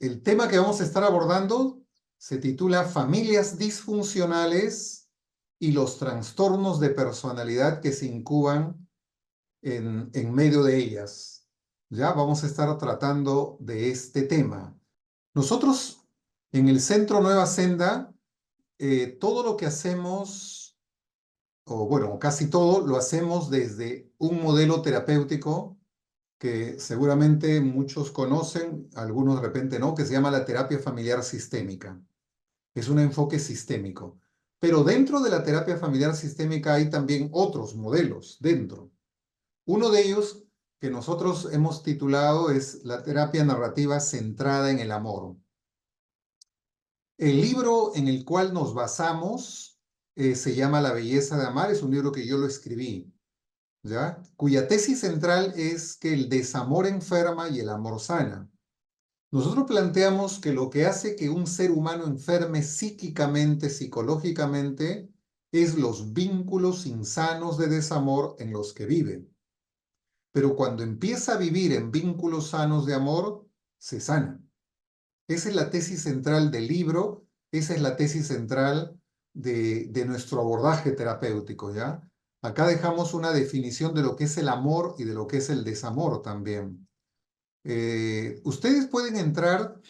El tema que vamos a estar abordando se titula Familias disfuncionales y los trastornos de personalidad que se incuban en medio de ellas. Ya vamos a estar tratando de este tema. Nosotros en el Centro Nueva Senda, todo lo que hacemos, o bueno, casi todo, lo hacemos desde un modelo terapéutico que seguramente muchos conocen, algunos de repente no, que se llama la terapia familiar sistémica. Es un enfoque sistémico. Pero dentro de la terapia familiar sistémica hay también otros modelos dentro. Uno de ellos que nosotros hemos titulado es la terapia narrativa centrada en el amor. El libro en el cual nos basamos se llama La belleza de amar, es un libro que yo lo escribí, ¿ya? Cuya tesis central es que el desamor enferma y el amor sana. Nosotros planteamos que lo que hace que un ser humano enferme psíquicamente, psicológicamente, es los vínculos insanos de desamor en los que vive. Pero cuando empieza a vivir en vínculos sanos de amor, se sana. Esa es la tesis central del libro, esa es la tesis central de nuestro abordaje terapéutico, ¿ya? Acá dejamos una definición de lo que es el amor y de lo que es el desamor también. Ustedes pueden entrar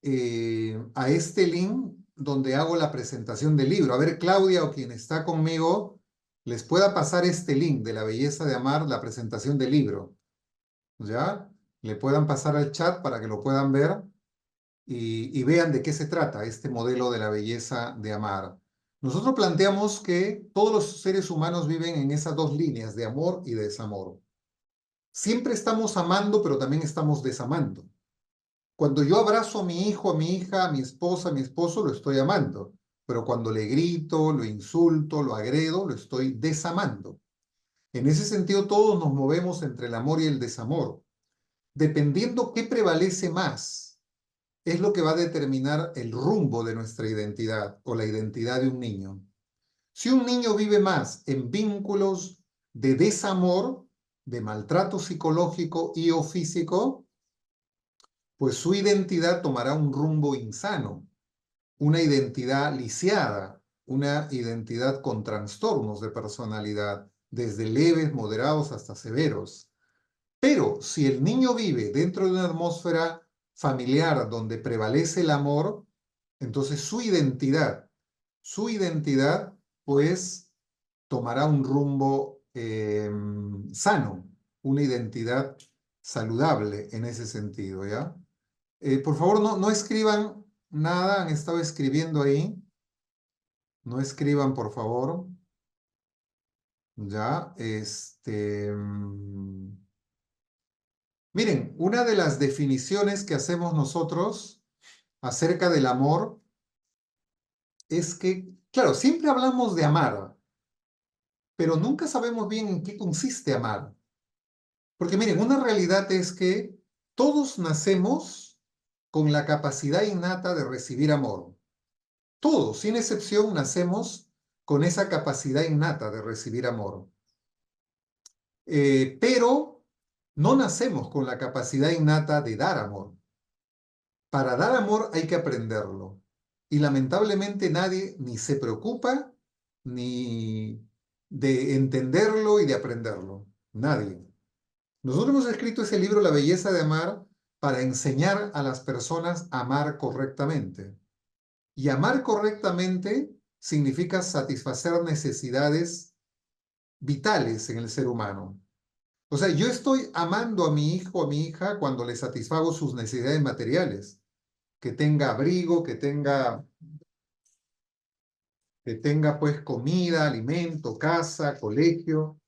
a este link donde hago la presentación del libro. A ver, Claudia o quien está conmigo, les pueda pasar este link de La belleza de amar, la presentación del libro, ¿ya? Le puedan pasar al chat para que lo puedan ver y vean de qué se trata este modelo de la belleza de amar. Nosotros planteamos que todos los seres humanos viven en esas dos líneas de amor y de desamor. Siempre estamos amando, pero también estamos desamando. Cuando yo abrazo a mi hijo, a mi hija, a mi esposa, a mi esposo, lo estoy amando. Pero cuando le grito, lo insulto, lo agredo, lo estoy desamando. En ese sentido, todos nos movemos entre el amor y el desamor. Dependiendo qué prevalece más, es lo que va a determinar el rumbo de nuestra identidad o la identidad de un niño. Si un niño vive más en vínculos de desamor, de maltrato psicológico y o físico, pues su identidad tomará un rumbo insano, una identidad lisiada, una identidad con trastornos de personalidad, desde leves, moderados hasta severos. Pero si el niño vive dentro de una atmósfera familiar donde prevalece el amor, entonces su identidad, pues tomará un rumbo sano, una identidad saludable en ese sentido, ¿ya? Por favor, no escriban nada, han estado escribiendo ahí. No escriban, por favor. Ya, miren, una de las definiciones que hacemos nosotros acerca del amor es que, claro, siempre hablamos de amar, pero nunca sabemos bien en qué consiste amar. Porque miren, una realidad es que todos nacemos con la capacidad innata de recibir amor. Todos, sin excepción, nacemos con esa capacidad innata de recibir amor. Pero no nacemos con la capacidad innata de dar amor. Para dar amor hay que aprenderlo. Y lamentablemente nadie ni se preocupa ni de entenderlo y de aprenderlo. Nadie. Nosotros hemos escrito ese libro, La belleza de amar, para enseñar a las personas a amar correctamente. Y amar correctamente significa satisfacer necesidades vitales en el ser humano. O sea, yo estoy amando a mi hijo, a mi hija, cuando le satisfago sus necesidades materiales. Que tenga abrigo, que tenga pues comida, alimento, casa, colegio.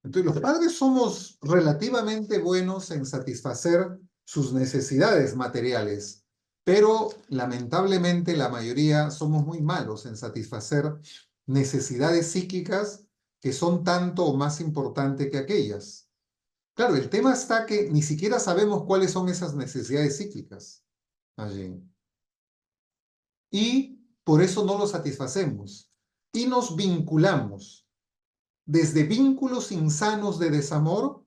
Entonces, los padres somos relativamente buenos en satisfacer sus necesidades materiales, pero lamentablemente la mayoría somos muy malos en satisfacer necesidades psíquicas que son tanto o más importantes que aquellas. Claro, el tema está que ni siquiera sabemos cuáles son esas necesidades psíquicas allí. Y por eso no lo satisfacemos. Y nos vinculamos desde vínculos insanos de desamor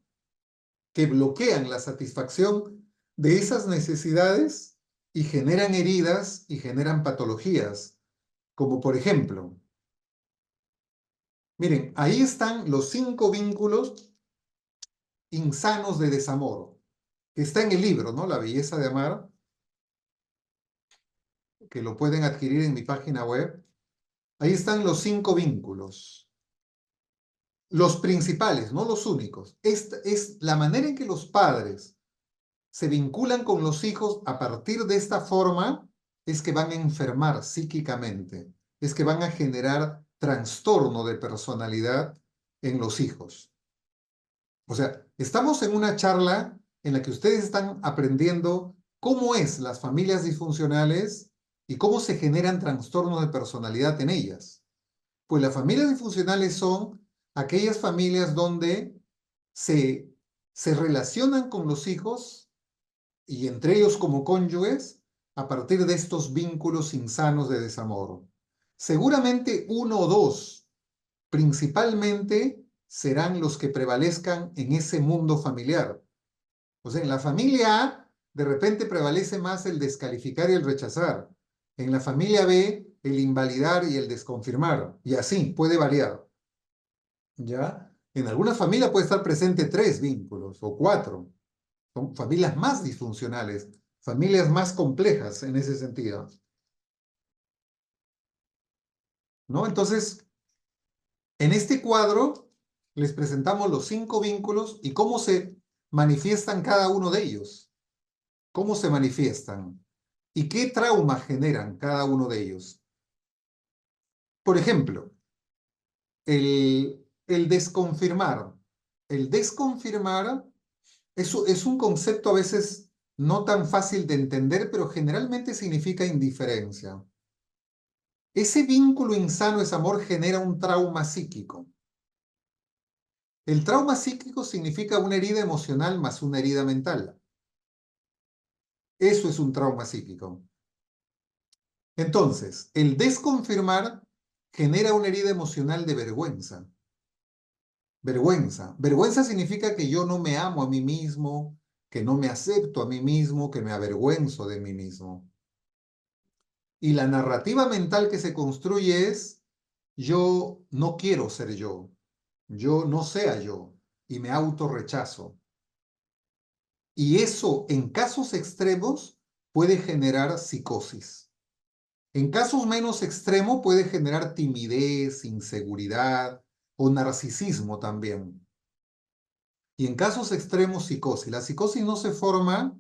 que bloquean la satisfacción de esas necesidades y generan heridas y generan patologías, como por ejemplo, miren, ahí están los 5 vínculos insanos de desamor, que está en el libro, ¿no? La belleza de amar, que lo pueden adquirir en mi página web. Ahí están los 5 vínculos. Los principales, no los únicos. Esta es la manera en que los padres se vinculan con los hijos a partir de esta forma, es que van a enfermar psíquicamente, es que van a generar trastorno de personalidad en los hijos. O sea, estamos en una charla en la que ustedes están aprendiendo cómo es las familias disfuncionales y cómo se generan trastornos de personalidad en ellas. Pues las familias disfuncionales son aquellas familias donde se, se relacionan con los hijos y entre ellos como cónyuges a partir de estos vínculos insanos de desamor. Seguramente uno o dos, principalmente, serán los que prevalezcan en ese mundo familiar. O sea, en la familia A, de repente prevalece más el descalificar y el rechazar. En la familia B, el invalidar y el desconfirmar. Y así, puede variar. ¿Ya? En alguna familia puede estar presente 3 vínculos o 4. Son familias más disfuncionales, familias más complejas en ese sentido, ¿no? Entonces, en este cuadro les presentamos los 5 vínculos y cómo se manifiestan cada uno de ellos. ¿Cómo se manifiestan? ¿Y qué trauma generan cada uno de ellos? Por ejemplo, el desconfirmar. El desconfirmar es un concepto a veces no tan fácil de entender, pero generalmente significa indiferencia. Ese vínculo insano, ese amor, genera un trauma psíquico. El trauma psíquico significa una herida emocional más una herida mental. Eso es un trauma psíquico. Entonces, el desconfirmar genera una herida emocional de vergüenza. Vergüenza. Vergüenza significa que yo no me amo a mí mismo, que no me acepto a mí mismo, que me avergüenzo de mí mismo. Y la narrativa mental que se construye es, yo no quiero ser yo no sea yo, y me autorrechazo. Y eso, en casos extremos, puede generar psicosis. En casos menos extremos, puede generar timidez, inseguridad o narcisismo también. Y en casos extremos, psicosis. La psicosis no se forma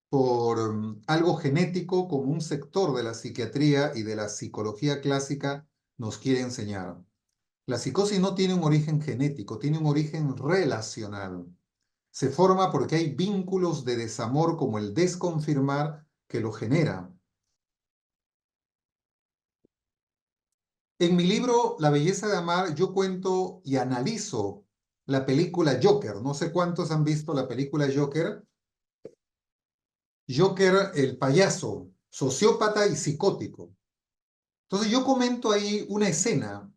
por algo genético como un sector de la psiquiatría y de la psicología clásica nos quiere enseñar. La psicosis no tiene un origen genético, tiene un origen relacional. Se forma porque hay vínculos de desamor como el desconfirmar que lo genera. En mi libro La belleza de amar, yo cuento y analizo la película Joker. No sé cuántos han visto la película Joker. Joker, el payaso, sociópata y psicótico. Entonces yo comento ahí una escena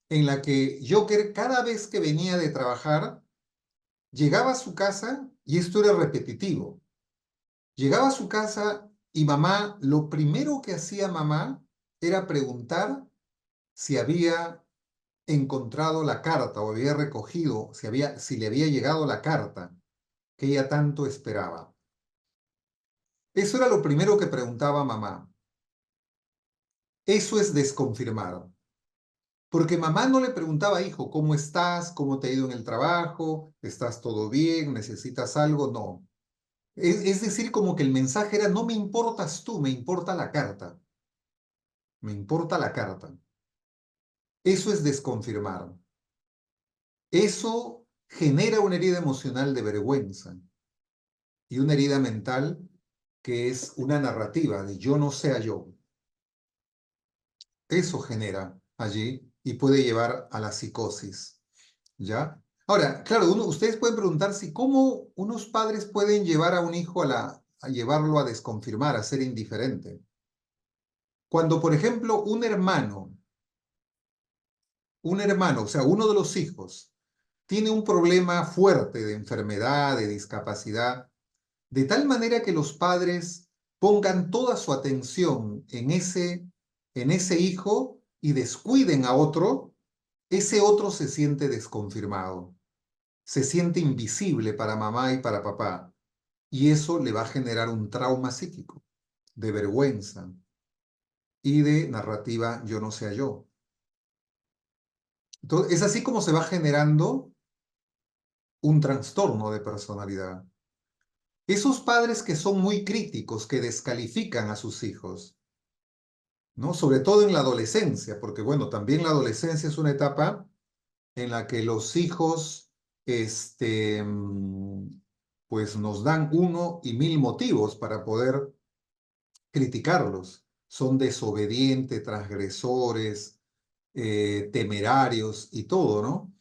en la que Joker cada vez que venía de trabajar, llegaba a su casa, y esto era repetitivo, llegaba a su casa y mamá, lo primero que hacía mamá era preguntar si había encontrado la carta o había recogido, si le había llegado la carta que ella tanto esperaba. Eso era lo primero que preguntaba mamá. Eso es desconfirmar. Porque mamá no le preguntaba, hijo, ¿cómo estás? ¿Cómo te ha ido en el trabajo? ¿Estás todo bien? ¿Necesitas algo? No. Es decir, como que el mensaje era, no me importas tú, me importa la carta. Me importa la carta. Eso es desconfirmar. Eso genera una herida emocional de vergüenza y una herida mental que es una narrativa de yo no sea yo. Eso genera allí y puede llevar a la psicosis. ¿Ya? Ahora, claro, ustedes pueden preguntar si cómo unos padres pueden llevar a un hijo a llevarlo a desconfirmar, a ser indiferente. Cuando, por ejemplo, un hermano, o sea, uno de los hijos, tiene un problema fuerte de enfermedad, de discapacidad, de tal manera que los padres pongan toda su atención en ese hijo y descuiden a otro, ese otro se siente desconfirmado, se siente invisible para mamá y para papá, y eso le va a generar un trauma psíquico, de vergüenza y de narrativa yo no sea yo. Entonces, es así como se va generando un trastorno de personalidad. Esos padres que son muy críticos, que descalifican a sus hijos, ¿no? Sobre todo en la adolescencia, porque bueno, también la adolescencia es una etapa en la que los hijos, pues nos dan uno y mil motivos para poder criticarlos. Son desobedientes, transgresores, temerarios y todo, ¿no?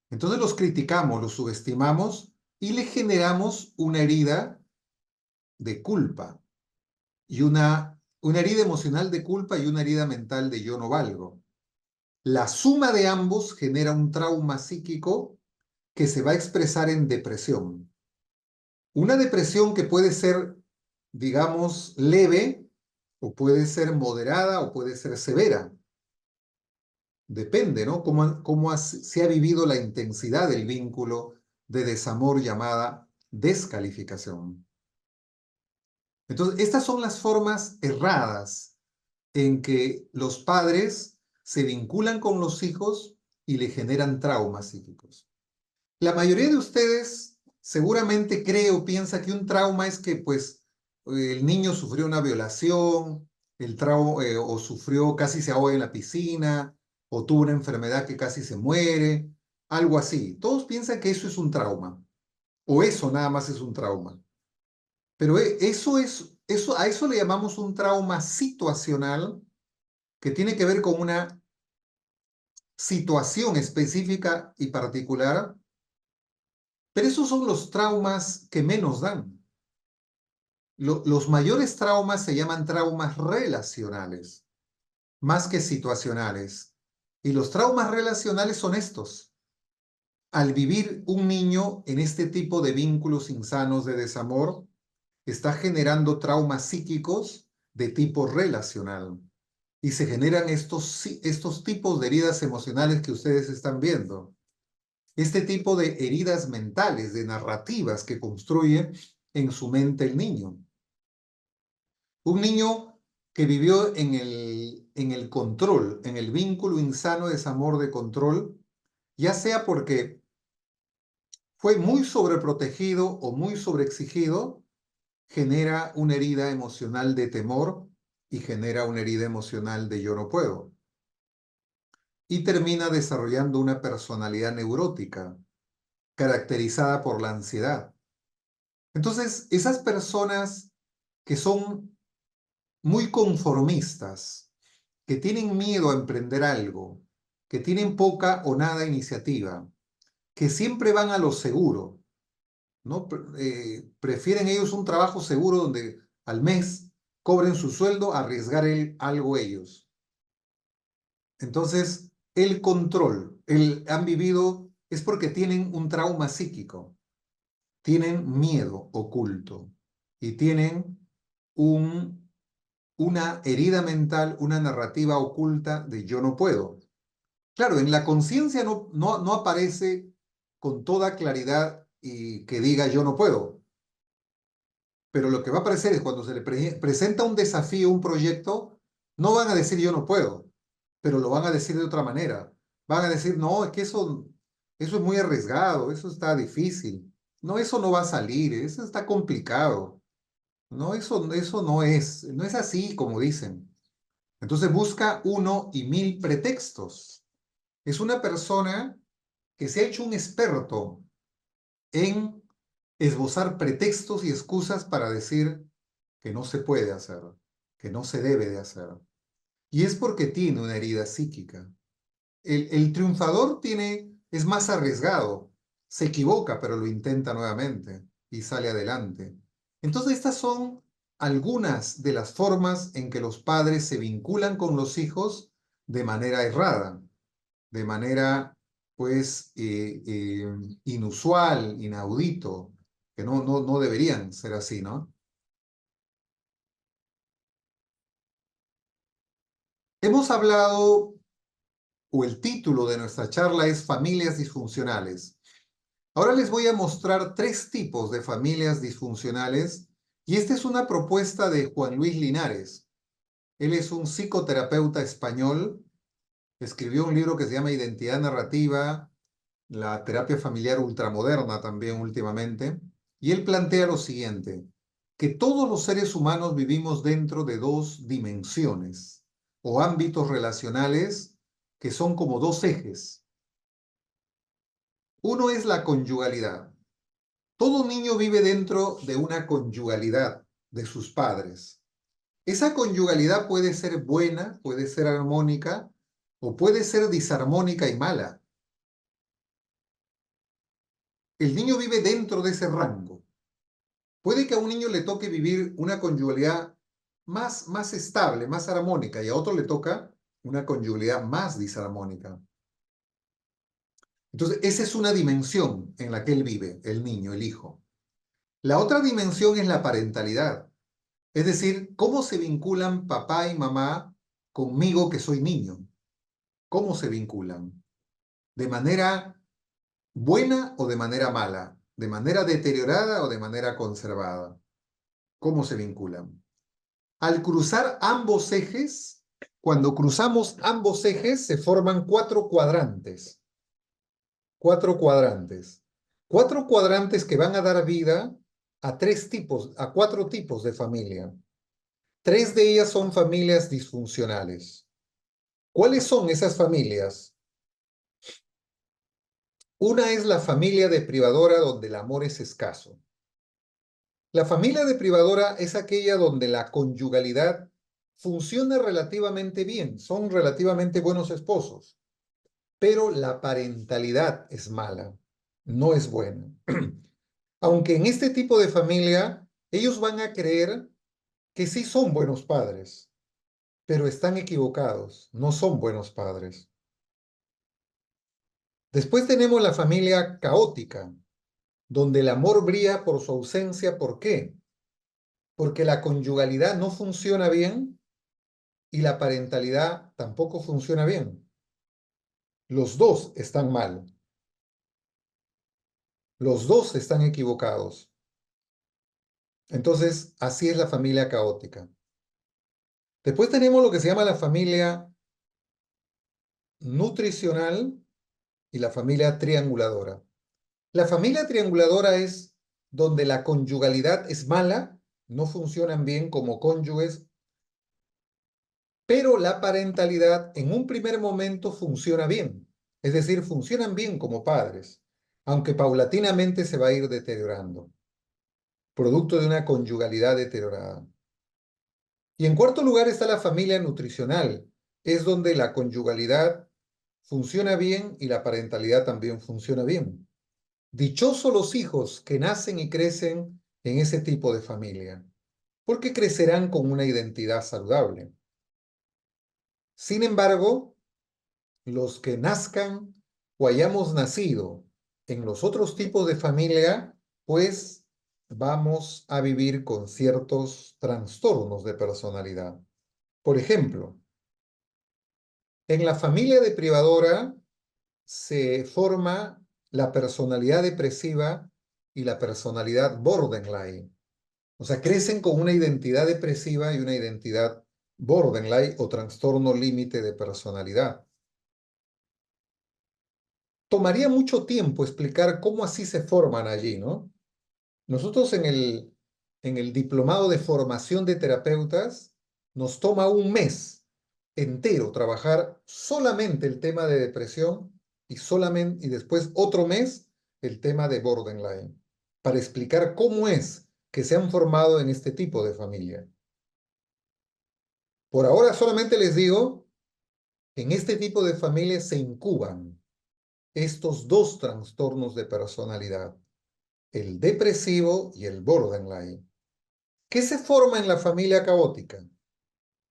Entonces los criticamos, los subestimamos y le generamos una herida de culpa y una herida emocional de culpa y una herida mental de yo no valgo. La suma de ambos genera un trauma psíquico que se va a expresar en depresión. Una depresión que puede ser, digamos, leve o puede ser moderada o puede ser severa. Depende, ¿no? Cómo se ha vivido la intensidad del vínculo de desamor llamada descalificación. Entonces, estas son las formas erradas en que los padres se vinculan con los hijos y le generan traumas psíquicos. La mayoría de ustedes seguramente cree o piensa que un trauma es que pues el niño sufrió una violación, o sufrió, casi se ahoga en la piscina, o tuvo una enfermedad que casi se muere, algo así. Todos piensan que eso es un trauma, o eso nada más es un trauma. Pero a eso le llamamos un trauma situacional que tiene que ver con una situación específica y particular, pero esos son los traumas que menos dan. Los mayores traumas se llaman traumas relacionales, más que situacionales. Y los traumas relacionales son estos. Al vivir un niño en este tipo de vínculos insanos de desamor, está generando traumas psíquicos de tipo relacional. Y se generan estos tipos de heridas emocionales que ustedes están viendo. Este tipo de heridas mentales, de narrativas que construye en su mente el niño. Un niño que vivió en el control, en el vínculo insano de desamor de control, ya sea porque fue muy sobreprotegido o muy sobreexigido, genera una herida emocional de temor y genera una herida emocional de yo no puedo. Y termina desarrollando una personalidad neurótica, caracterizada por la ansiedad. Entonces, esas personas que son muy conformistas, que tienen miedo a emprender algo, que tienen poca o nada iniciativa, que siempre van a lo seguro, ¿no? Prefieren ellos un trabajo seguro donde al mes cobren su sueldo a arriesgar algo ellos. Entonces, el control, han vivido, es porque tienen un trauma psíquico, tienen miedo oculto y tienen un una herida mental, una narrativa oculta de yo no puedo. Claro, en la conciencia no aparece con toda claridad y que diga yo no puedo, pero lo que va a aparecer es cuando se le presenta un desafío, un proyecto, no van a decir yo no puedo, pero lo van a decir de otra manera. Van a decir, no, es que eso es muy arriesgado, eso está difícil. No, eso no va a salir, eso está complicado. No, eso no es así como dicen. Entonces busca uno y mil pretextos. Es una persona que se ha hecho un experto en esbozar pretextos y excusas para decir que no se puede hacer, que no se debe de hacer. Y es porque tiene una herida psíquica. El triunfador es más arriesgado, se equivoca, pero lo intenta nuevamente y sale adelante. Entonces, estas son algunas de las formas en que los padres se vinculan con los hijos de manera errada, de manera pues, inusual, inaudito, que no deberían ser así, ¿no? Hemos hablado, o el título de nuestra charla es Familias disfuncionales. Ahora les voy a mostrar tres tipos de familias disfuncionales y esta es una propuesta de Juan Luis Linares. Él es un psicoterapeuta español, escribió un libro que se llama Identidad Narrativa, la terapia familiar ultramoderna también últimamente, y él plantea lo siguiente, que todos los seres humanos vivimos dentro de dos dimensiones o ámbitos relacionales que son como dos ejes. Uno es la conyugalidad. Todo niño vive dentro de una conyugalidad de sus padres. Esa conyugalidad puede ser buena, puede ser armónica o puede ser disarmónica y mala. El niño vive dentro de ese rango. Puede que a un niño le toque vivir una conyugalidad más estable, más armónica, y a otro le toca una conyugalidad más disarmónica. Entonces, esa es una dimensión en la que él vive, el niño, el hijo. La otra dimensión es la parentalidad. Es decir, cómo se vinculan papá y mamá conmigo que soy niño. ¿Cómo se vinculan? ¿De manera buena o de manera mala? ¿De manera deteriorada o de manera conservada? ¿Cómo se vinculan? Al cruzar ambos ejes, cuando cruzamos ambos ejes, se forman cuatro cuadrantes. Cuatro cuadrantes. Cuatro cuadrantes que van a dar vida a cuatro tipos de familia. Tres de ellas son familias disfuncionales. ¿Cuáles son esas familias? Una es la familia deprivadora donde el amor es escaso. La familia deprivadora es aquella donde la conyugalidad funciona relativamente bien, son relativamente buenos esposos, pero la parentalidad es mala, no es buena. Aunque en este tipo de familia ellos van a creer que sí son buenos padres, pero están equivocados, no son buenos padres. Después tenemos la familia caótica, donde el amor brilla por su ausencia. ¿Por qué? Porque la conyugalidad no funciona bien y la parentalidad tampoco funciona bien. Los dos están mal. Los dos están equivocados. Entonces, así es la familia caótica. Después tenemos lo que se llama la familia nutricional y la familia trianguladora. La familia trianguladora es donde la conyugalidad es mala, no funcionan bien como cónyuges, pero la parentalidad en un primer momento funciona bien. Es decir, funcionan bien como padres, aunque paulatinamente se va a ir deteriorando, producto de una conyugalidad deteriorada. Y en cuarto lugar está la familia nutricional. Es donde la conyugalidad funciona bien y la parentalidad también funciona bien. Dichosos los hijos que nacen y crecen en ese tipo de familia, porque crecerán con una identidad saludable. Sin embargo, los que nazcan o hayamos nacido en los otros tipos de familia, pues vamos a vivir con ciertos trastornos de personalidad. Por ejemplo, en la familia deprivadora se forma la personalidad depresiva y la personalidad borderline. O sea, crecen con una identidad depresiva y una identidad borderline o trastorno límite de personalidad. Tomaría mucho tiempo explicar cómo así se forman allí, ¿no? Nosotros en el diplomado de formación de terapeutas nos toma un mes entero trabajar solamente el tema de depresión y después otro mes el tema de borderline para explicar cómo es que se han formado en este tipo de familia. Por ahora solamente les digo, en este tipo de familias se incuban estos dos trastornos de personalidad, el depresivo y el borderline. ¿Qué se forma en la familia caótica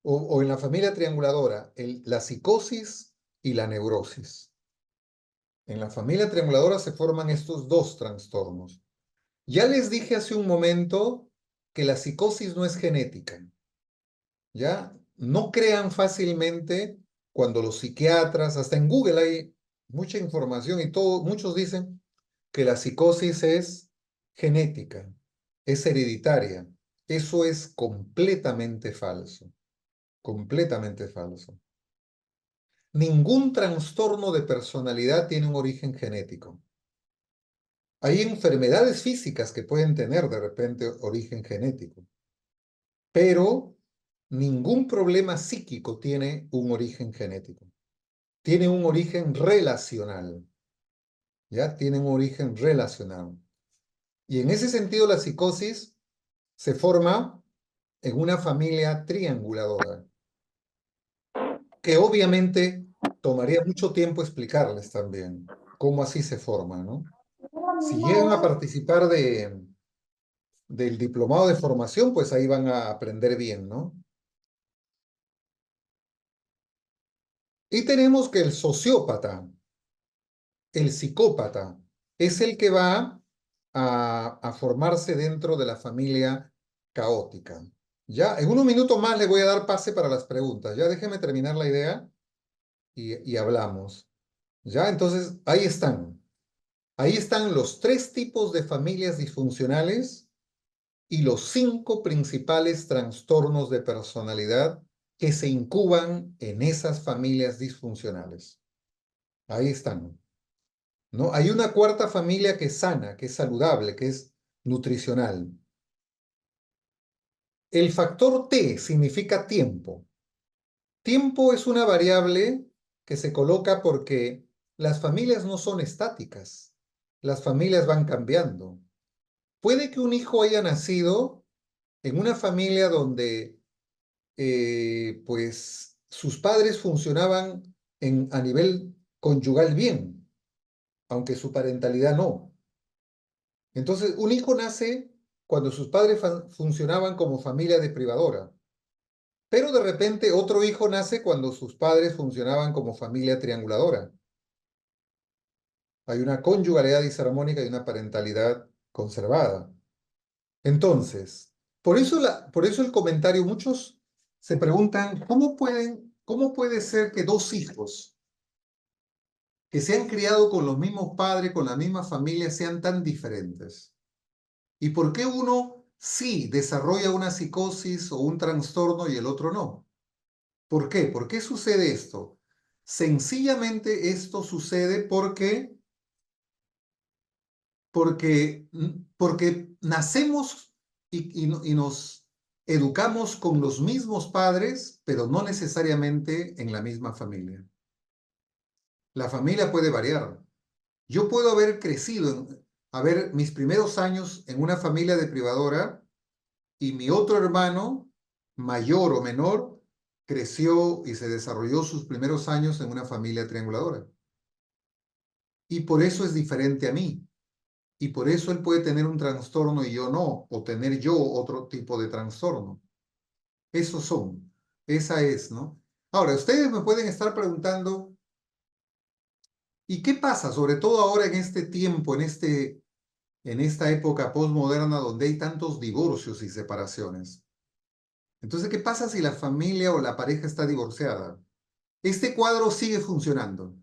o en la familia trianguladora? La psicosis y la neurosis. En la familia trianguladora se forman estos dos trastornos. Ya les dije hace un momento que la psicosis no es genética, ¿ya? No crean fácilmente cuando los psiquiatras, hasta en Google hay mucha información y todo, muchos dicen que la psicosis es genética, es hereditaria. Eso es completamente falso, completamente falso. Ningún trastorno de personalidad tiene un origen genético. Hay enfermedades físicas que pueden tener de repente origen genético, pero ningún problema psíquico tiene un origen genético. Tiene un origen relacional, ¿ya? Tiene un origen relacional. Y en ese sentido la psicosis se forma en una familia trianguladora, que obviamente tomaría mucho tiempo explicarles también cómo así se forma, ¿no? Si llegan a participar del diplomado de formación, pues ahí van a aprender bien, ¿no? Y tenemos que el sociópata, el psicópata, es el que va a formarse dentro de la familia caótica. Ya, en unos minutos más le voy a dar pase para las preguntas. Ya déjeme terminar la idea y hablamos. Ya, entonces ahí están. Ahí están los tres tipos de familias disfuncionales y los 5 principales trastornos de personalidad que se incuban en esas familias disfuncionales. Ahí están, ¿no? Hay una cuarta familia que es sana, que es saludable, que es nutricional. El factor T significa tiempo. Tiempo es una variable que se coloca porque las familias no son estáticas. Las familias van cambiando. Puede que un hijo haya nacido en una familia donde pues sus padres funcionaban a nivel conyugal bien, aunque su parentalidad no. Entonces, un hijo nace cuando sus padres funcionaban como familia deprivadora, pero de repente otro hijo nace cuando sus padres funcionaban como familia trianguladora. Hay una conyugalidad disarmónica y una parentalidad conservada. Entonces, por eso el comentario, muchos se preguntan, cómo puede ser que dos hijos que se han criado con los mismos padres, con la misma familia, sean tan diferentes? ¿Y por qué uno sí desarrolla una psicosis o un trastorno y el otro no? ¿Por qué? ¿Por qué sucede esto? Sencillamente esto sucede porque nacemos y nos educamos con los mismos padres, pero no necesariamente en la misma familia. La familia puede variar. Yo puedo haber crecido, haber mis primeros años en una familia deprivadora y mi otro hermano, mayor o menor, creció y se desarrolló sus primeros años en una familia trianguladora. Y por eso es diferente a mí. Y por eso él puede tener un trastorno y yo no, o tener yo otro tipo de trastorno. Esos son. Esa es, ¿no? Ahora, ustedes me pueden estar preguntando, ¿y qué pasa, sobre todo ahora en este tiempo, en esta época postmoderna donde hay tantos divorcios y separaciones? Entonces, ¿qué pasa si la familia o la pareja está divorciada? Este cuadro sigue funcionando.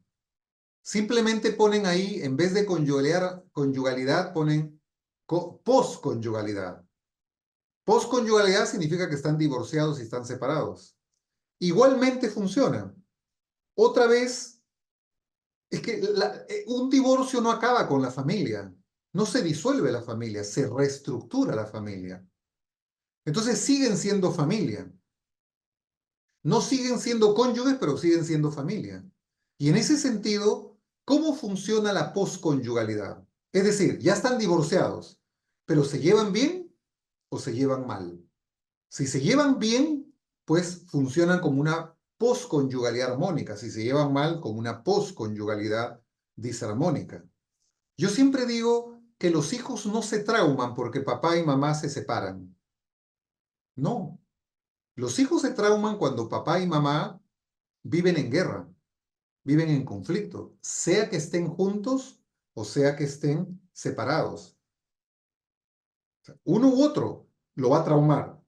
Simplemente ponen ahí, en vez de conyugalidad, ponen posconyugalidad. Posconyugalidad significa que están divorciados y están separados. Igualmente funciona. Otra vez, es que un divorcio no acaba con la familia. No se disuelve la familia, se reestructura la familia. Entonces siguen siendo familia. No siguen siendo cónyuges, pero siguen siendo familia. Y en ese sentido, ¿cómo funciona la posconyugalidad? Es decir, ya están divorciados, pero ¿se llevan bien o se llevan mal? Si se llevan bien, pues funcionan como una posconyugalidad armónica. Si se llevan mal, como una posconyugalidad disarmónica. Yo siempre digo que los hijos no se trauman porque papá y mamá se separan. No, los hijos se trauman cuando papá y mamá viven en guerra. viven en conflicto, sea que estén juntos o sea que estén separados. Uno u otro lo va a traumar.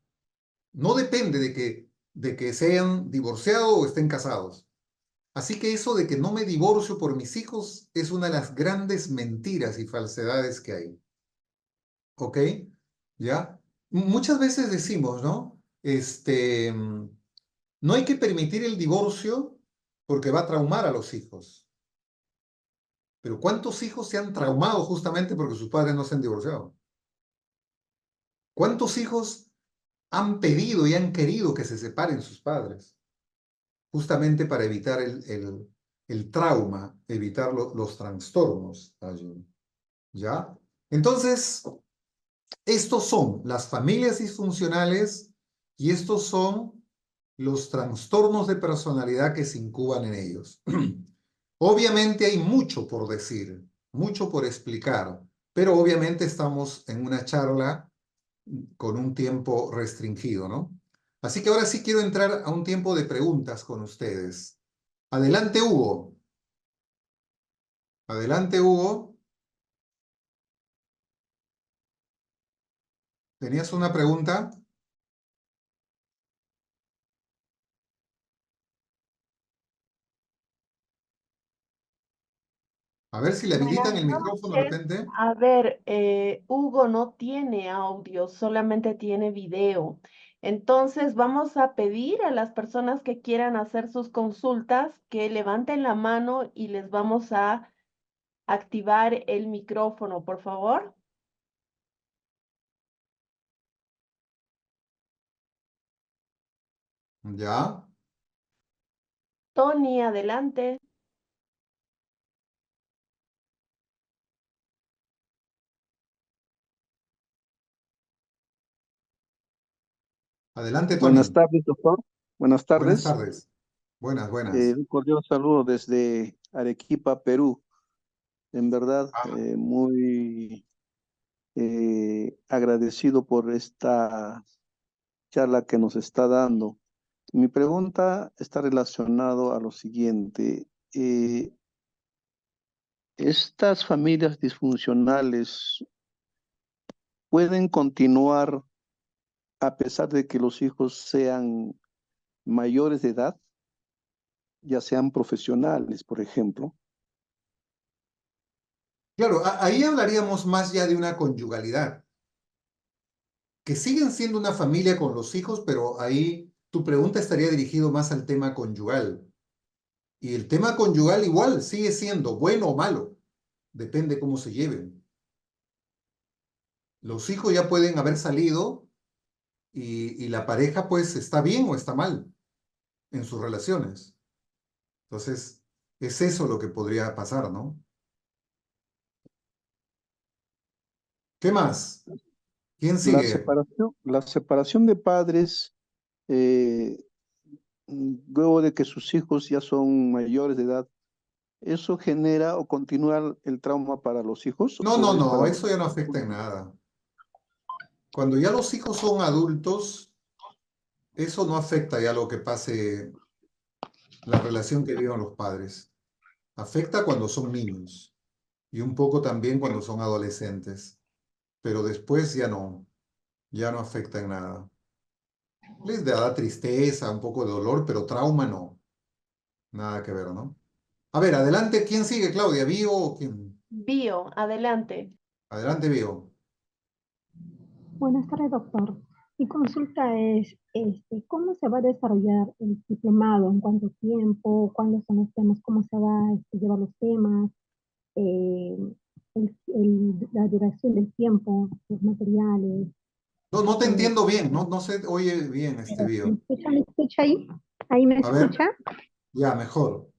No depende de que se hayan divorciado o estén casados. Así que eso de que no me divorcio por mis hijos es una de las grandes mentiras y falsedades que hay. ¿Ok? ¿Ya? Muchas veces decimos, ¿no? No hay que permitir el divorcio porque va a traumar a los hijos. Pero ¿cuántos hijos se han traumado justamente porque sus padres no se han divorciado? ¿Cuántos hijos han pedido y han querido que se separen sus padres? Justamente para evitar el trauma, evitar los trastornos allí. ¿Ya? Entonces, estos son las familias disfuncionales y estos son los trastornos de personalidad que se incuban en ellos. Obviamente hay mucho por decir, mucho por explicar, pero obviamente estamos en una charla con un tiempo restringido, ¿no? Así que ahora sí quiero entrar a un tiempo de preguntas con ustedes. Adelante, Hugo. Adelante, Hugo. ¿Tenías una pregunta? A ver si le Buenas habilitan el micrófono de noches. repente. A ver, Hugo no tiene audio, solamente tiene video. Entonces vamos a pedir a las personas que quieran hacer sus consultas que levanten la mano y les vamos a activar el micrófono, por favor. Ya. Tony, adelante. Adelante, Buenas Tony. tardes, doctor. Buenas Buenas tardes. tardes. Buenas, buenas. Un cordial saludo desde Arequipa, Perú. En verdad, Ah, muy agradecido por esta charla que nos está dando. Mi pregunta está relacionada a lo siguiente. ¿Estas familias disfuncionales pueden continuar a pesar de que los hijos sean mayores de edad, ya sean profesionales, por ejemplo? claro, ahí hablaríamos más ya de una conyugalidad, que siguen siendo una familia con los hijos, pero ahí tu pregunta estaría dirigido más al tema conyugal. Y el tema conyugal igual sigue siendo bueno o malo, depende cómo se lleven. Los hijos ya pueden haber salido y la pareja pues está bien o está mal en sus relaciones. Entonces, es eso lo que podría pasar, ¿no? ¿Qué más? ¿Quién sigue? La separación de padres, eh, luego de que sus hijos ya son mayores de edad, ¿eso genera o continúa el trauma para los hijos No, no, o es no, para los eso ya no afecta en nada. Cuando ya los hijos son adultos, eso no afecta ya lo que pase, la relación que vivan los padres. Afecta cuando son niños y un poco también cuando son adolescentes, pero después ya no afecta en nada. Les da tristeza, un poco de dolor, pero trauma no, nada que ver, ¿no? A ver, adelante, ¿quién sigue, Claudia? ¿Bio o quién? Bio, adelante. Adelante, Bio. Buenas tardes, doctor. Mi consulta es, ¿cómo se va a desarrollar el diplomado? ¿En cuánto tiempo? ¿Cuándo son los temas? ¿Cómo se va a llevar los temas? Eh, la duración del tiempo, los materiales. No, no te eh, entiendo bien, no, no se oye bien este ¿Me Bio. escucha? ¿Me escucha ahí? ¿Ahí me A ver, escucha? ya, mejor.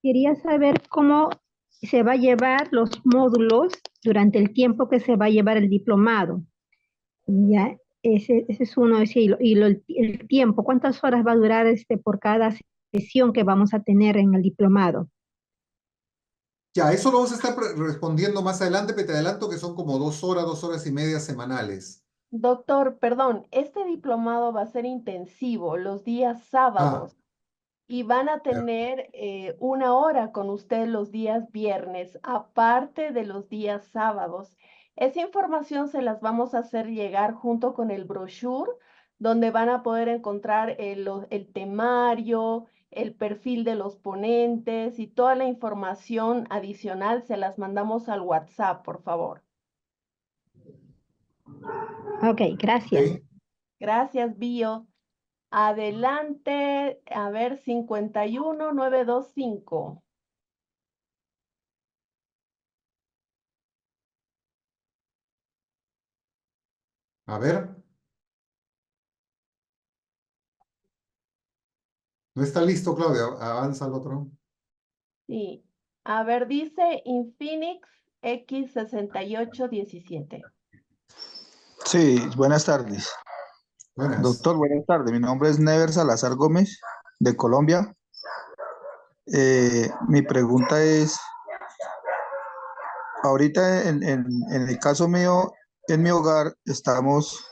Quería saber cómo se va a llevar los módulos durante el tiempo que se va a llevar el diplomado. Ya, ese es uno, el tiempo, ¿cuántas horas va a durar por cada sesión que vamos a tener en el diplomado? Ya, eso lo vamos a estar respondiendo más adelante, pero te adelanto que son como 2 horas y media semanales. Doctor, perdón, este diplomado va a ser intensivo los días Ah, sábados. y van a tener 1 hora con usted los días viernes, aparte de los días sábados. Esa información se las vamos a hacer llegar junto con el brochure, donde van a poder encontrar el temario, el perfil de los ponentes y toda la información adicional se las mandamos al WhatsApp, por favor. Ok, gracias. ¿Sí? Gracias, Bio. Adelante, a ver, 51925. A ver, ¿no está listo, Claudia? Avanza al otro. Sí. A ver, dice Infinix X6817. Sí, buenas tardes. Buenas. Doctor, buenas tardes. Mi nombre es Never Salazar Gómez, de Colombia. Mi pregunta es, ahorita en el caso mío, en mi hogar, estamos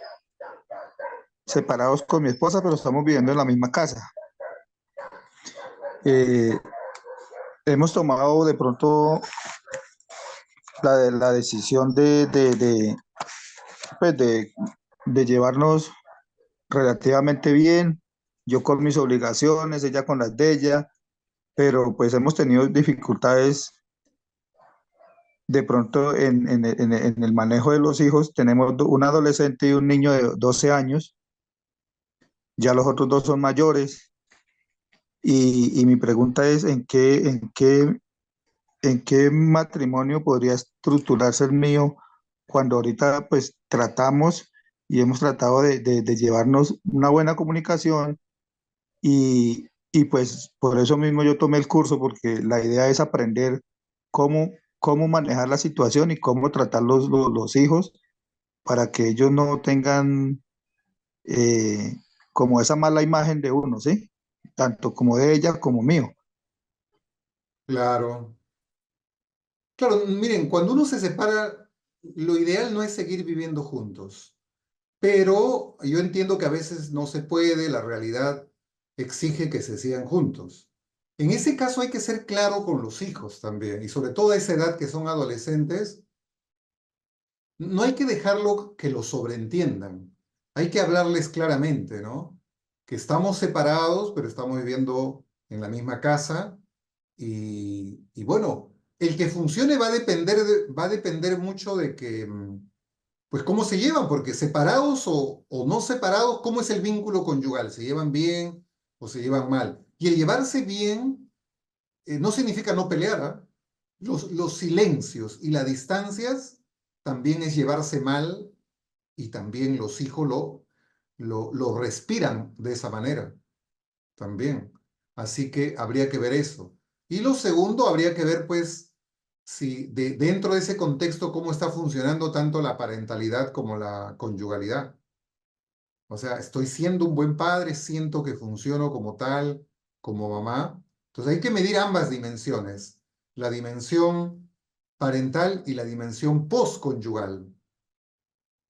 separados con mi esposa, pero estamos viviendo en la misma casa. Eh, Hemos tomado de pronto la decisión pues de llevarnos relativamente bien, yo con mis obligaciones, ella con las de ella, pero pues hemos tenido dificultades de pronto en el manejo de los hijos. Tenemos un adolescente y un niño de 12 años, ya los otros dos son mayores, y mi pregunta es en qué matrimonio podría estructurarse el mío cuando ahorita pues tratamos y hemos tratado de llevarnos una buena comunicación. Y pues por eso mismo yo tomé el curso, porque la idea es aprender cómo manejar la situación y cómo tratar los hijos para que ellos no tengan eh, como esa mala imagen de uno, ¿sí? Tanto como de ella como mío. Claro. Claro, miren, cuando uno se separa, lo ideal no es seguir viviendo juntos. Pero yo entiendo que a veces no se puede, la realidad exige que se sigan juntos. En ese caso hay que ser claro con los hijos también, y sobre todo a esa edad que son adolescentes, no hay que dejarlo que lo sobreentiendan. Hay que hablarles claramente, ¿no? Que estamos separados, pero estamos viviendo en la misma casa y bueno, el que funcione va a depender mucho de que pues cómo se llevan, porque separados o no separados, ¿cómo es el vínculo conyugal? ¿Se llevan bien o se llevan mal? Y el llevarse bien no significa no pelear, ¿ah? Los silencios y las distancias también es llevarse mal y también los hijos lo respiran de esa manera, también. Así que habría que ver eso. Y lo segundo, habría que ver, pues, si dentro de ese contexto, cómo está funcionando tanto la parentalidad como la conyugalidad. O sea, estoy siendo un buen padre, siento que funciono como tal, como mamá. Entonces hay que medir ambas dimensiones, la dimensión parental y la dimensión postconyugal.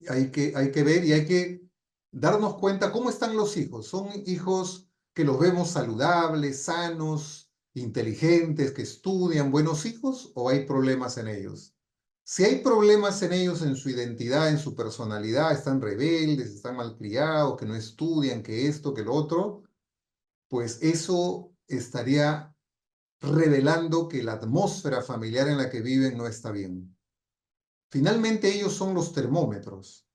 Hay que ver y hay que darnos cuenta cómo están los hijos. ¿Son hijos que los vemos saludables, sanos, inteligentes, que estudian, buenos hijos o hay problemas en ellos? Si hay problemas en ellos, en su identidad, en su personalidad, están rebeldes, están malcriados, que no estudian, que esto, que lo otro, pues eso estaría revelando que la atmósfera familiar en la que viven no está bien. Finalmente ellos son los termómetros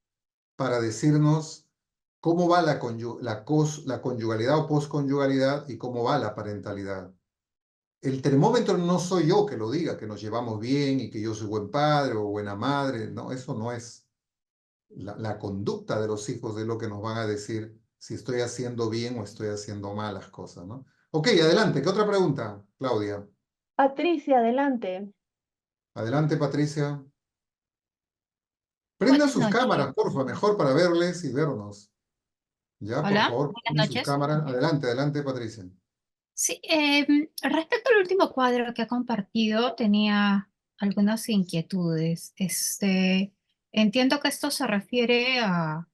para decirnos cómo va la conyugalidad o posconyugalidad y cómo va la parentalidad. El termómetro no soy yo que lo diga, que nos llevamos bien y que yo soy buen padre o buena madre. No, eso no es. La conducta de los hijos es lo que nos van a decir si estoy haciendo bien o estoy haciendo mal las cosas, ¿no? Ok, adelante. ¿Qué otra pregunta, Claudia? Patricia, adelante. Adelante, Patricia. Prendan Buenas sus noches. cámaras, porfa, mejor para verles y vernos. Ya, por Hola, favor, buenas prendan sus noches. cámaras. Adelante, adelante, Patricia. Sí, respecto al último cuadro que ha compartido, tenía algunas inquietudes. Entiendo que esto se refiere a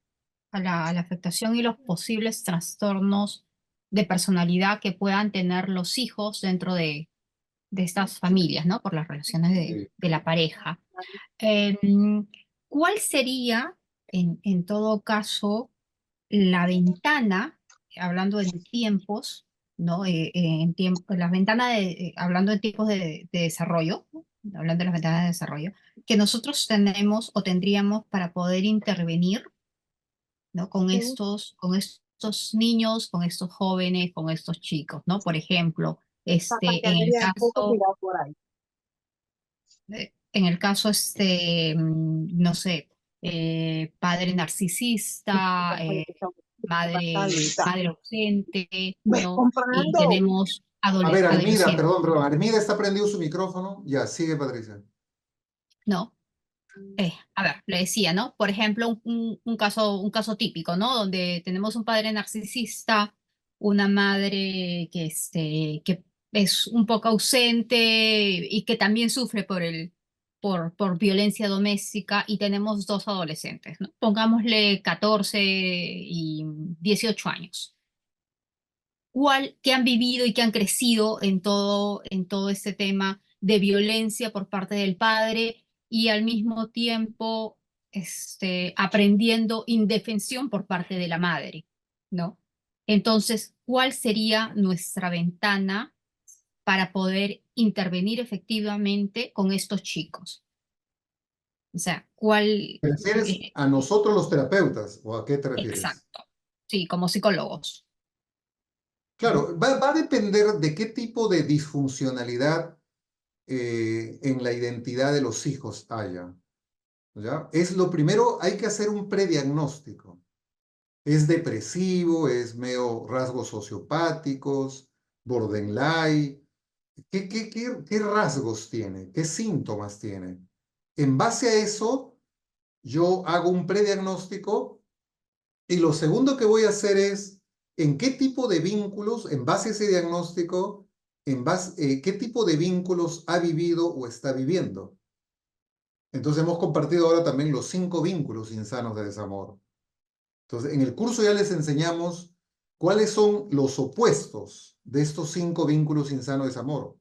la afectación y los posibles trastornos de personalidad que puedan tener los hijos dentro de estas familias, ¿no? Por las relaciones Sí. de la pareja. Em, ¿Cuál sería, en todo caso, la ventana, hablando en tiempos, ¿no? Las ventanas hablando en tiempos de desarrollo, hablando de las ventanas de desarrollo, que nosotros tenemos o tendríamos para poder intervenir, ¿no? Sí, Con estos niños, con estos jóvenes, con estos chicos, ¿no? Por ejemplo, Papá, que debería un poco tirado por ahí. en el caso, no sé, padre narcisista, madre ausente, Ves ¿no? Y comprando. tenemos A ver, Armida, adolescentes, perdón, Armida está prendido su micrófono. Ya, sigue, Patricia. ¿no? A ver, le decía, ¿no? Por ejemplo, un caso típico, ¿no? Donde tenemos un padre narcisista, una madre que es un poco ausente y que también sufre por violencia doméstica y tenemos dos adolescentes, ¿no? Pongámosle 14 y 18 años. Que han vivido y que han crecido en todo este tema de violencia por parte del padre y al mismo tiempo aprendiendo indefensión por parte de la madre, ¿no? Entonces, ¿cuál sería nuestra ventana para poder intervenir efectivamente con estos chicos? O sea, ¿Te refieres a nosotros los terapeutas o a qué te refieres? exacto, sí, como psicólogos. Claro, va a depender de qué tipo de disfuncionalidad en la identidad de los hijos haya. ¿Ya? Es lo primero, hay que hacer un prediagnóstico. ¿Es depresivo? ¿Es medio rasgos sociopáticos? ¿Borderline? ¿Qué rasgos tiene? ¿Qué síntomas tiene? En base a eso, yo hago un prediagnóstico y lo segundo que voy a hacer es en qué tipo de vínculos, en base a ese diagnóstico, qué tipo de vínculos ha vivido o está viviendo. Entonces hemos compartido ahora también los 5 vínculos insanos de desamor. Entonces, en el curso ya les enseñamos cuáles son los opuestos de estos 5 vínculos insanos de desamor.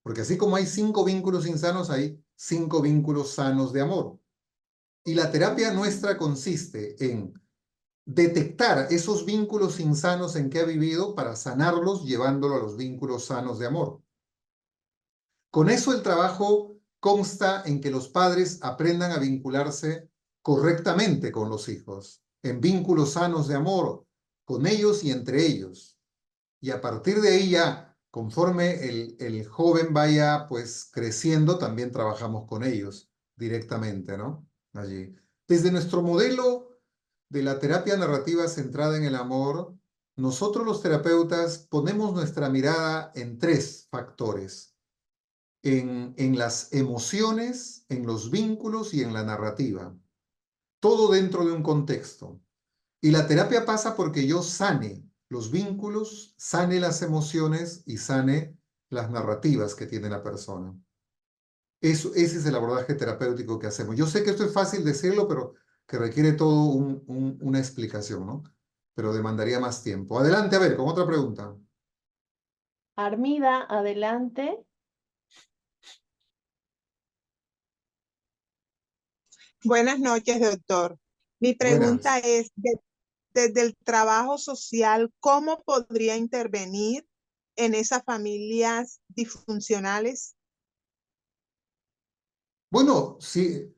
Porque así como hay 5 vínculos insanos, hay 5 vínculos sanos de amor. Y la terapia nuestra consiste en detectar esos vínculos insanos en que ha vivido para sanarlos llevándolo a los vínculos sanos de amor. Con eso el trabajo consta en que los padres aprendan a vincularse correctamente con los hijos, en vínculos sanos de amor, con ellos y entre ellos. Y a partir de ahí ya, conforme el joven vaya pues creciendo, también trabajamos con ellos directamente, ¿no? Allí. Desde nuestro modelo de la terapia narrativa centrada en el amor, nosotros los terapeutas ponemos nuestra mirada en 3 factores en las emociones, en los vínculos y en la narrativa. Todo dentro de un contexto. Y la terapia pasa porque yo sane los vínculos, sane las emociones y sane las narrativas que tiene la persona. Ese es el abordaje terapéutico que hacemos. Yo sé que esto es fácil decirlo, pero que requiere todo una explicación, ¿no? Pero demandaría más tiempo. Adelante, a ver, con otra pregunta. Armida, adelante. Buenas noches, doctor. Mi pregunta Buenas. es, desde el trabajo social, ¿cómo podría intervenir en esas familias disfuncionales? Bueno, si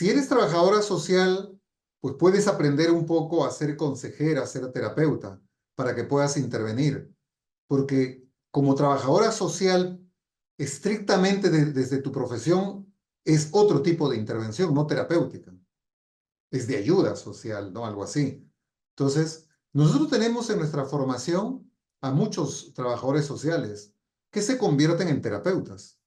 eres trabajadora social, pues puedes aprender un poco a ser consejera, a ser terapeuta, para que puedas intervenir. Porque como trabajadora social, estrictamente desde tu profesión, es otro tipo de intervención, no terapéutica. Es de ayuda social, ¿no? Algo así. Entonces, nosotros tenemos en nuestra formación a muchos trabajadores sociales que se convierten en terapeutas.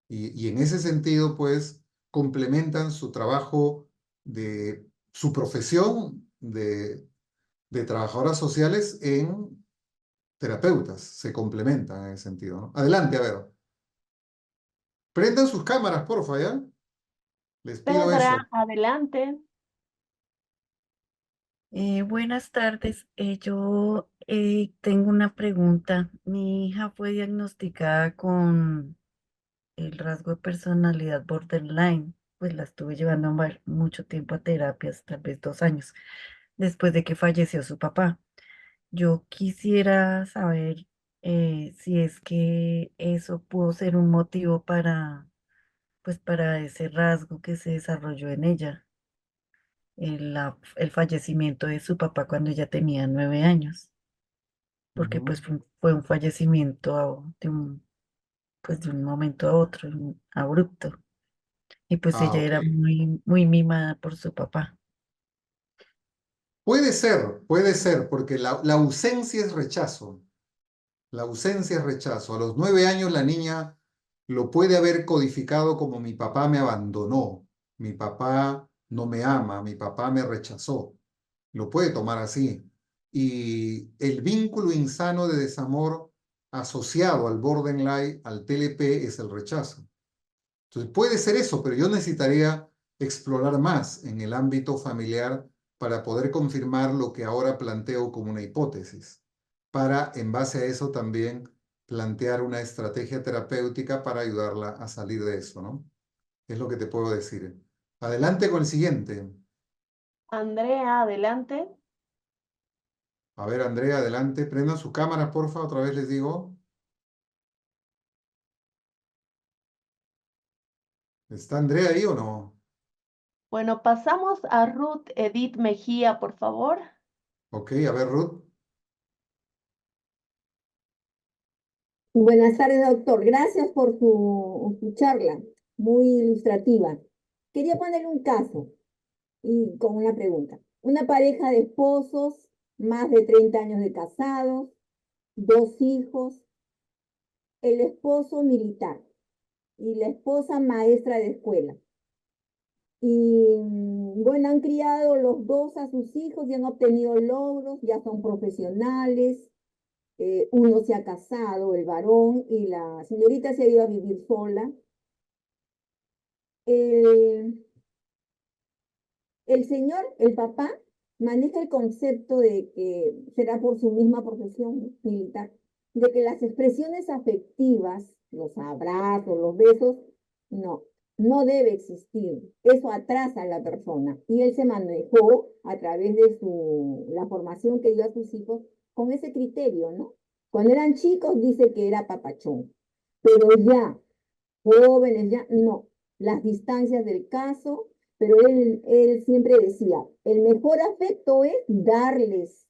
Y en ese sentido, pues, complementan su trabajo de su profesión de trabajadoras sociales en terapeutas. Se complementan en ese sentido, ¿no? Adelante, a ver. Prendan sus cámaras, porfa, ¿ya? Les pido Pedra, eso. adelante. Buenas tardes. Yo tengo una pregunta. Mi hija fue diagnosticada con el rasgo de personalidad borderline. Pues la estuve llevando mucho tiempo a terapias, tal vez 2 años, después de que falleció su papá. Yo quisiera saber si es que eso pudo ser un motivo pues, para ese rasgo que se desarrolló en ella, el fallecimiento de su papá cuando ella tenía 9 años, porque Ujú. pues fue un fallecimiento pues, de un momento a otro, abrupto, y pues Ah, ella ok. era muy, muy mimada por su papá. Puede ser, porque la ausencia es rechazo. La ausencia es rechazo. A los 9 años la niña lo puede haber codificado como mi papá me abandonó, mi papá no me ama, mi papá me rechazó. Lo puede tomar así. Y el vínculo insano de desamor asociado al borderline, al TLP, es el rechazo. Entonces puede ser eso, pero yo necesitaría explorar más en el ámbito familiar para poder confirmar lo que ahora planteo como una hipótesis, para en base a eso también plantear una estrategia terapéutica para ayudarla a salir de eso, ¿no? Es lo que te puedo decir. Adelante con el siguiente. Andrea, adelante. A ver, Andrea, adelante. Prendan su cámara, porfa, otra vez les digo. ¿Está Andrea ahí o no? Bueno, pasamos a Ruth Edith Mejía, por favor. Ok, a ver, Ruth. Buenas tardes, doctor. Gracias por su charla, muy ilustrativa. Quería ponerle un caso y con una pregunta. Una pareja de esposos, más de 30 años de casados, 2 hijos, el esposo militar y la esposa maestra de escuela. Y bueno, han criado los dos a sus hijos y han obtenido logros, ya son profesionales. Uno se ha casado, el varón, y la señorita se ha ido a vivir sola. El, el señor, el papá, maneja el concepto de que será por su misma profesión militar, de que las expresiones afectivas, los abrazos, los besos, no, no debe existir. Eso atrasa a la persona. Y él se manejó a través de la formación que dio a sus hijos con ese criterio, ¿no? Cuando eran chicos dice que era papachón, pero ya, jóvenes, ya, no. Las distancias del caso, pero él siempre decía, el mejor afecto es darles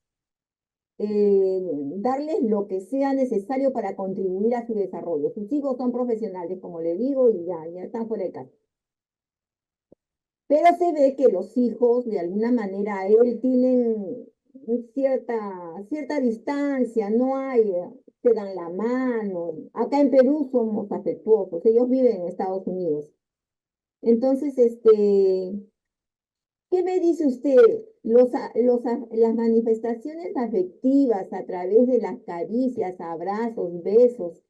lo que sea necesario para contribuir a su desarrollo. Sus hijos son profesionales, como le digo, y ya están fuera de casa. Pero se ve que los hijos, de alguna manera, él tienen cierta distancia, no hay, se dan la mano. Acá en Perú somos afectuosos, ellos viven en Estados Unidos. Entonces, ¿qué me dice usted? Las manifestaciones afectivas a través de las caricias, abrazos, besos,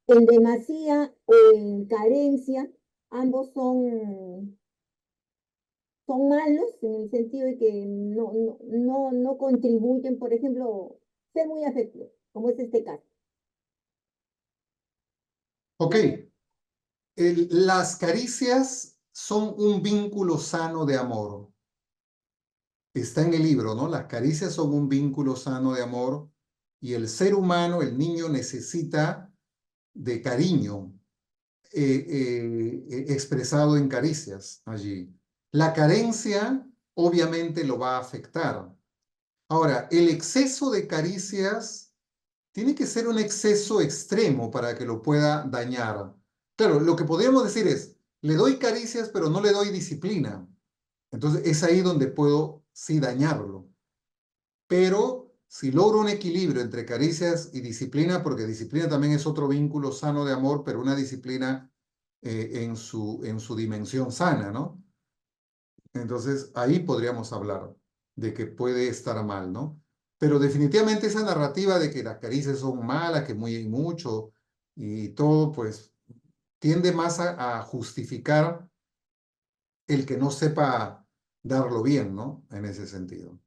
en demasía o en carencia, ambos son malos en el sentido de que no contribuyen, por ejemplo, ser muy afectivos, como es este caso. Ok. Las caricias son un vínculo sano de amor. Está en el libro, ¿no? Las caricias son un vínculo sano de amor y el ser humano, el niño, necesita de cariño expresado en caricias allí. La carencia obviamente lo va a afectar. Ahora, el exceso de caricias tiene que ser un exceso extremo para que lo pueda dañar. Claro, lo que podríamos decir es, le doy caricias, pero no le doy disciplina. Entonces es ahí donde puedo, sí, dañarlo. Pero si logro un equilibrio entre caricias y disciplina, porque disciplina también es otro vínculo sano de amor, pero una disciplina en su dimensión sana, ¿no? Entonces ahí podríamos hablar de que puede estar mal, ¿no? Pero definitivamente esa narrativa de que las caricias son malas, que muy mucho y todo, pues tiende más a justificar el que no sepa darlo bien, ¿no? En ese sentido.